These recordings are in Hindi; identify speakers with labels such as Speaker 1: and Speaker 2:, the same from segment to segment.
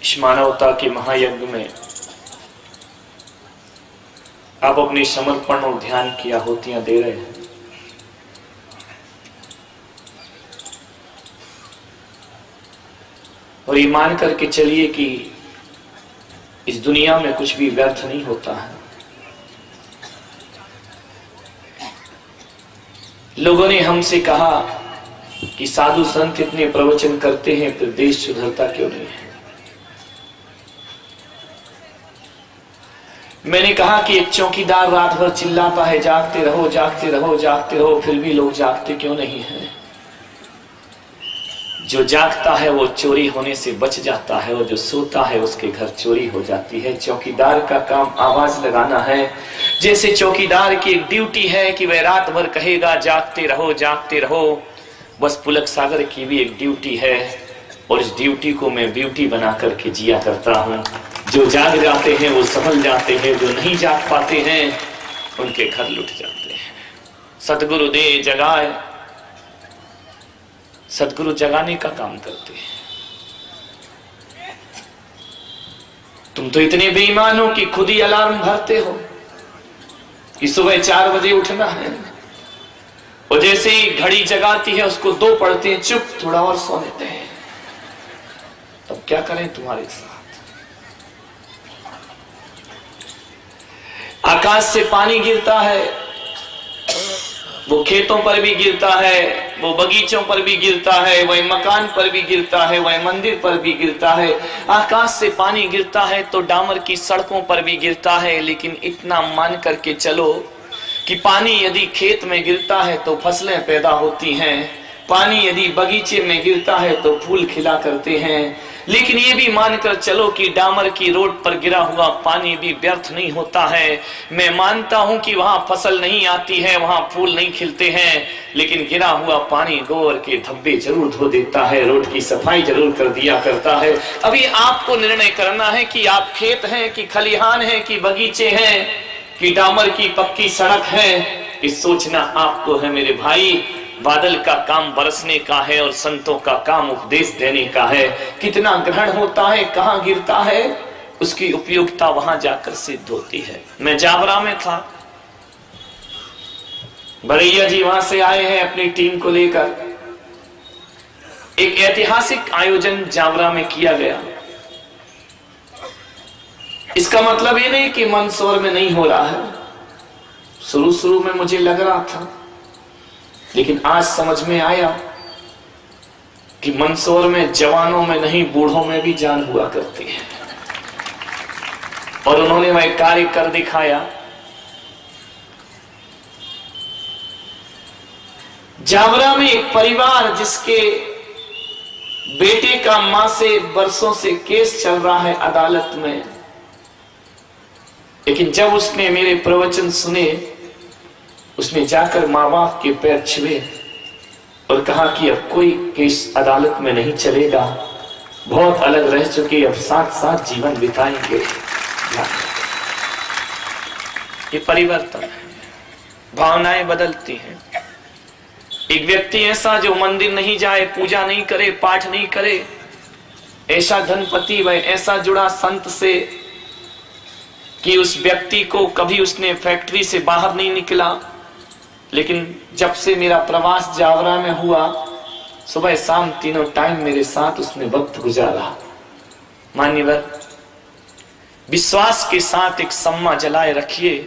Speaker 1: इस मानवता के महायज्ञ में आप अपने समर्पण और ध्यान की आहुतियां दे रहे हैं। और ये मान करके चलिए कि इस दुनिया में कुछ भी व्यर्थ नहीं होता है। लोगों ने हमसे कहा कि साधु संत इतने प्रवचन करते हैं फिर देश सुधरता क्यों नहीं है। मैंने कहा कि एक चौकीदार रात भर चिल्लाता है जागते रहो जागते रहो जागते रहो, फिर भी लोग जागते क्यों नहीं हैं। जो जागता है वो चोरी होने से बच जाता है और जो सोता है उसके घर चोरी हो जाती है। चौकीदार का काम आवाज लगाना है। जैसे चौकीदार की एक ड्यूटी है कि वह रात भर कहेगा जागते रहो जागते रहो, बस पुलक सागर की भी एक ड्यूटी है और इस ड्यूटी को मैं ब्यूटी बना करके जिया करता हूं। जो जाग जाते हैं वो संभल जाते हैं, जो नहीं जाग पाते हैं उनके घर लुट जाते हैं। सतगुरु दे जगाए, सतगुरु जगाने का काम करते हैं। तुम तो इतने बेईमान हो कि खुद ही अलार्म भरते हो कि सुबह 4 बजे उठना है, और जैसे ही घड़ी जगाती है उसको 2 पढ़ते हैं, चुप थोड़ा और सो लेते हैं। तब क्या करें तुम्हारे साथ। आकाश से पानी गिरता है, वो खेतों पर भी गिरता है, वो बगीचों पर भी गिरता है, वह मकान पर भी गिरता है, वह मंदिर पर भी गिरता है। आकाश से पानी गिरता है तो डामर की सड़कों पर भी गिरता है, लेकिन इतना मान करके चलो कि पानी यदि खेत में गिरता है तो फसलें पैदा होती हैं, पानी यदि बगीचे में गिरता है तो फूल खिला करते हैं। लेकिन ये भी मानकर चलो कि डामर की रोड पर गिरा हुआ पानी भी व्यर्थ नहीं होता है। मैं मानता हूं कि वहां फसल नहीं आती है, वहां फूल नहीं खिलते हैं, लेकिन गिरा हुआ पानी गोबर के धब्बे जरूर धो देता है, रोड की सफाई जरूर कर दिया करता है। अभी आपको निर्णय करना है कि आप खेत हैं कि खलिहान हैं कि बगीचे हैं कि डामर की पक्की सड़क है। इस सोचना आपको है मेरे भाई। बादल का काम बरसने का है और संतों का काम उपदेश देने का है। कितना ग्रहण होता है, कहां गिरता है, उसकी उपयोगिता वहां जाकर सिद्ध होती है। मैं जावरा में था, बरैया जी वहां से आए हैं अपनी टीम को लेकर। एक ऐतिहासिक आयोजन जावरा में किया गया। इसका मतलब ये नहीं कि मंदसौर में नहीं हो रहा है। शुरू में मुझे लग रहा था, लेकिन आज समझ में आया कि मंदसौर में जवानों में नहीं बूढ़ों में भी जान हुआ करती है, और उन्होंने वह कार्य कर दिखाया। जावरा में एक परिवार जिसके बेटे का मां से बरसों से केस चल रहा है अदालत में, लेकिन जब उसने मेरे प्रवचन सुने, उसने जाकर मां बाप के पैर छुए और कहा कि अब कोई केस अदालत में नहीं चलेगा, बहुत अलग रह चुके, अब साथ साथ जीवन बिताएंगे। ये परिवर्तन है, भावनाएं बदलती हैं। एक व्यक्ति ऐसा जो मंदिर नहीं जाए, पूजा नहीं करे, पाठ नहीं करे, ऐसा धनपति व ऐसा जुड़ा संत से कि उस व्यक्ति को कभी उसने फैक्ट्री से बाहर नहीं निकला, लेकिन जब से मेरा प्रवास जावरा में हुआ, सुबह शाम तीनों टाइम मेरे साथ उसने वक्त गुजारा। मान्यवर, विश्वास के साथ एक सम्मा जलाए रखिए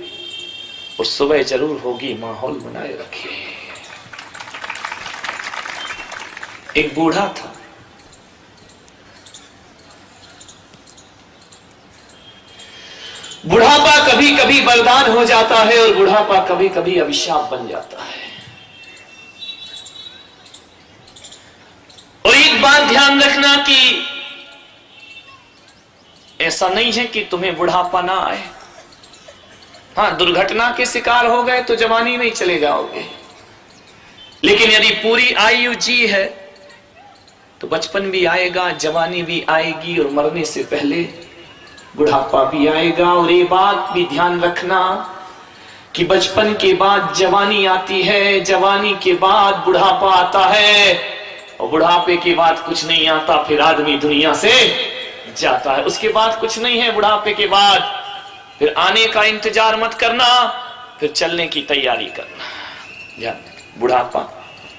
Speaker 1: और सुबह जरूर होगी, माहौल बनाए रखिए। एक बूढ़ा था, बुढ़ापा कभी कभी वरदान हो जाता है और बुढ़ापा कभी कभी अभिशाप बन जाता है। और एक बात ध्यान रखना कि ऐसा नहीं है कि तुम्हें बुढ़ापा ना आए। हाँ, दुर्घटना के शिकार हो गए तो जवानी में ही चले जाओगे, लेकिन यदि पूरी आयु जी है तो बचपन भी आएगा, जवानी भी आएगी और मरने से पहले बुढ़ापा भी आएगा। और ये बात भी ध्यान रखना कि बचपन के बाद जवानी आती है, जवानी के बाद बुढ़ापा आता है, और बुढ़ापे के बाद कुछ नहीं आता, फिर आदमी दुनिया से जाता है। उसके बाद कुछ नहीं है। बुढ़ापे के बाद फिर आने का इंतजार मत करना, फिर चलने की तैयारी करना। बुढ़ापा